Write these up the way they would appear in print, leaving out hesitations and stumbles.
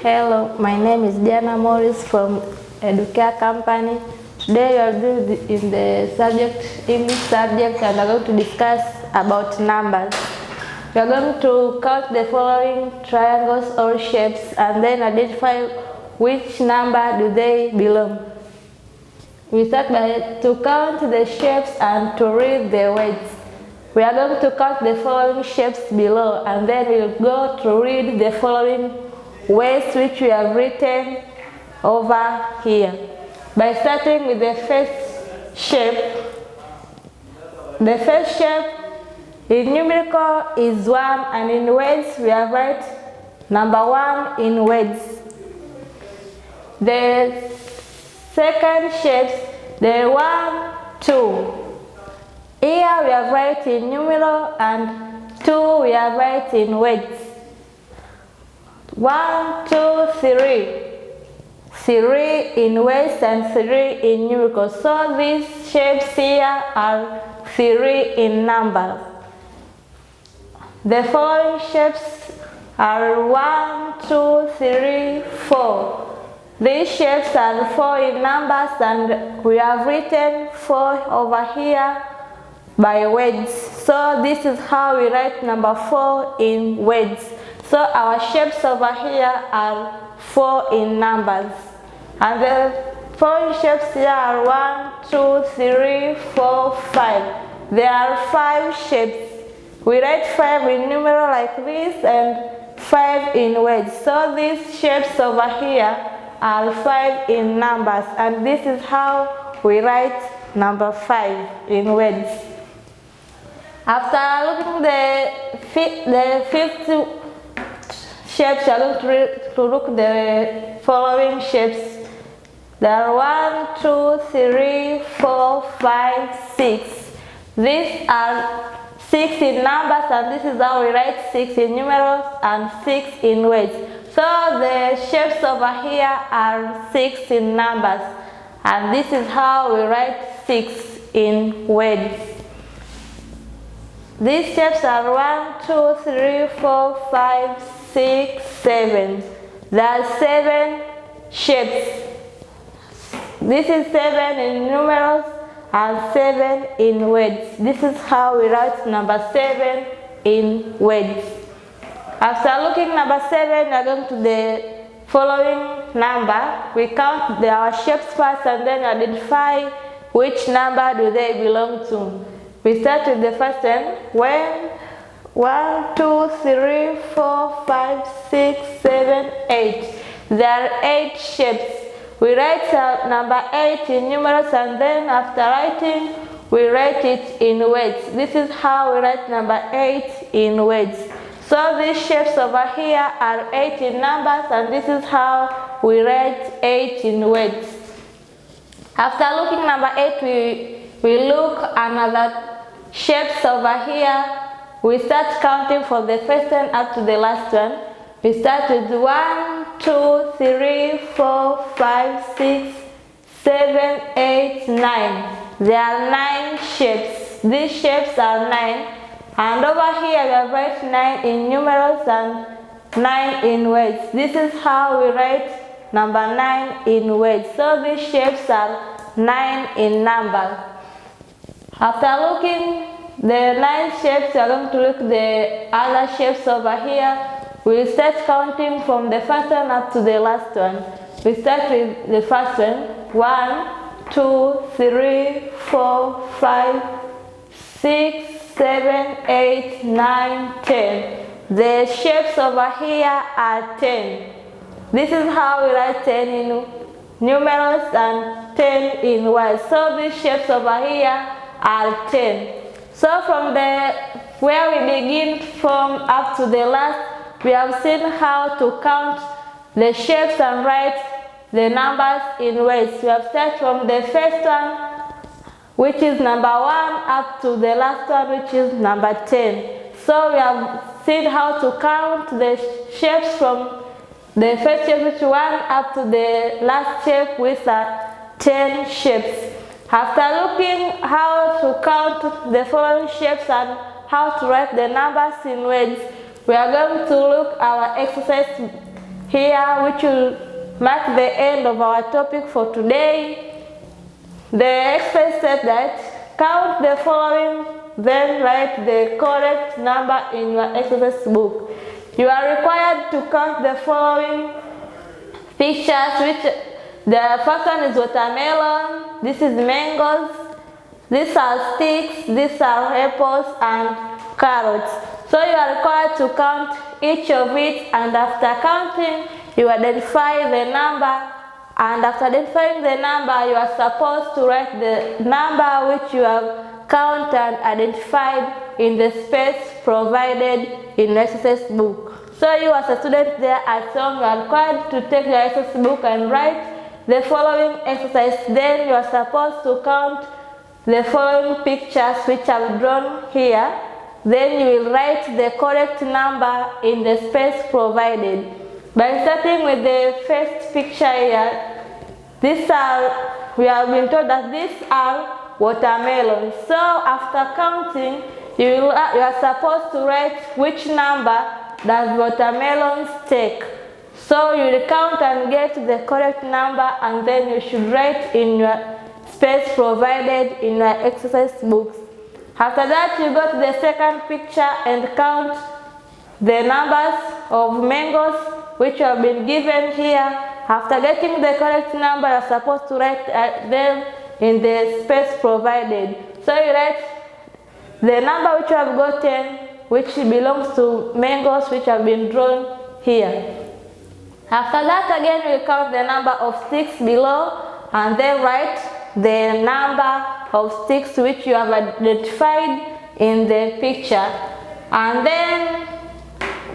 Hello, my name is Diana Morris from Edukea Company. Today we are doing in the English subject, and we are going to discuss about numbers. We are going to count the following triangles or shapes and then identify which number do they belong. We start by to count the shapes and to read the words. We are going to count the following shapes below, and then we will go to read the following words which we have written over here. By starting with the first shape. The first shape in numerical is 1, and in words we have write number 1 in words. The second shapes, the 1, 2. Here we have write in numeral, and 2 we have write in words. 1, 2, 3. 3 in words and 3 in numerical. So these shapes here are 3 in numbers. The following shapes are 1, 2, 3, 4. These shapes are 4 in numbers, and we have written 4 over here by words. So this is how we write number 4 in words. So our shapes over here are 4 in numbers. And the following shapes here are 1, 2, 3, 4, 5. There are 5 shapes. We write 5 in numeral like this and 5 in words. So these shapes over here are 5 in numbers, and this is how we write number 5 in words. After looking the fifth shapes, we are going to look the following shapes. There are 1, 2, 3, 4, 5, 6. These are 6 in numbers, and this is how we write 6 in numerals and 6 in words. So the shapes over here are 6 in numbers, and this is how we write 6 in words. These shapes are 1, 2, 3, 4, 5, 6, 7. There are 7 shapes. This is 7 in numerals and 7 in words. This is how we write number 7 in words. After looking number 7, we are going to the following number. We count our shapes first and then identify which number do they belong to. We start with the first one. 1, 2, 3, 4, 5, 6, 7, 8. There are 8 shapes. We write number 8 in numerals, and then after writing, we write it in words. This is how we write number 8 in words. So these shapes over here are 8 in numbers, and this is how we write 8 in words. After looking number 8, we look another shapes over here. We start counting from the first one up to the last one. We start with 1, 2, 3, 4, 5, 6, 7, 8, 9. There are 9 shapes. These shapes are 9. And over here we have write 9 in numerals and 9 in words. This is how we write number 9 in words. So these shapes are 9 in number. After looking the 9 shapes, we are going to look the other shapes over here. We start counting from the first one up to the last one. We start with the first one. 1, 2, 3, 4, 5, 6, 7, 8, 9, 10. The shapes over here are 10. This is how we write 10 in numerals and 10 in words. So these shapes over here are 10. So from where we begin from up to the last, we have seen how to count the shapes and write the numbers in words. We have started from the first one, which is number 1, up to the last one, which is number 10. So we have seen how to count the shapes from the first shape, which is 1, up to the last shape, with 10 shapes. After looking how to count the following shapes and how to write the numbers in words, we are going to look our exercise here, which will mark the end of our topic for today. The exercise said that count the following, then write the correct number in your exercise book. You are required to count the following pictures, which the first one is watermelon, this is mangoes, these are sticks, these are apples and carrots. So you are required to count each of it, and after counting, you identify the number, and after identifying the number, you are supposed to write the number which you have counted and identified in the space provided in the exercise book. So you as a student there at home, you are required to take your exercise book and write the following exercise. Then you are supposed to count the following pictures which I have drawn here. Then you will write the correct number in the space provided. By starting with the first picture here, we have been told that these are watermelons. So after counting, you are supposed to write which number does watermelons take. So you will count and get the correct number, and then you should write in your space provided in your exercise books. After that, you go to the second picture and count the numbers of mangoes which have been given here. After getting the correct number, you are supposed to write them in the space provided. So you write the number which you have gotten, which belongs to mangoes which have been drawn here. After that, again, you count the number of sticks below, and then write the number of sticks which you have identified in the picture. And then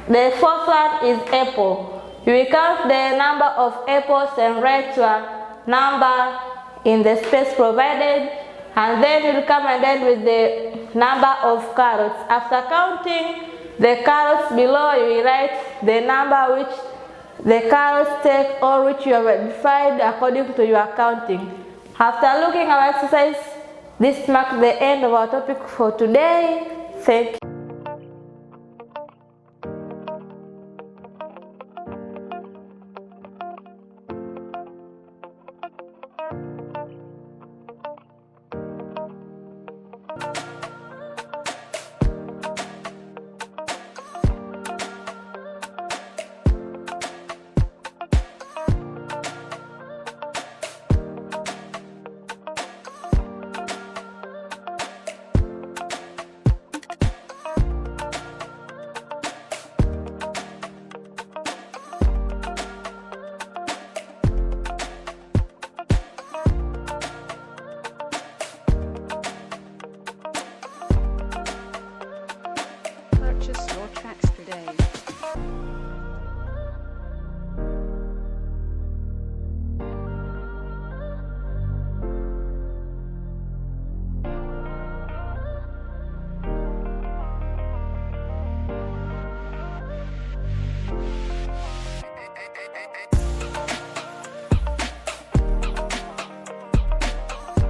the fourth one is apple. You will count the number of apples and write your number in the space provided, and then you will come and end with the number of carrots. After counting the carrots below, you will write the number which the carrots take, or which you have identified according to your counting. After looking at our exercise, this marks the end of our topic for today. Thank you.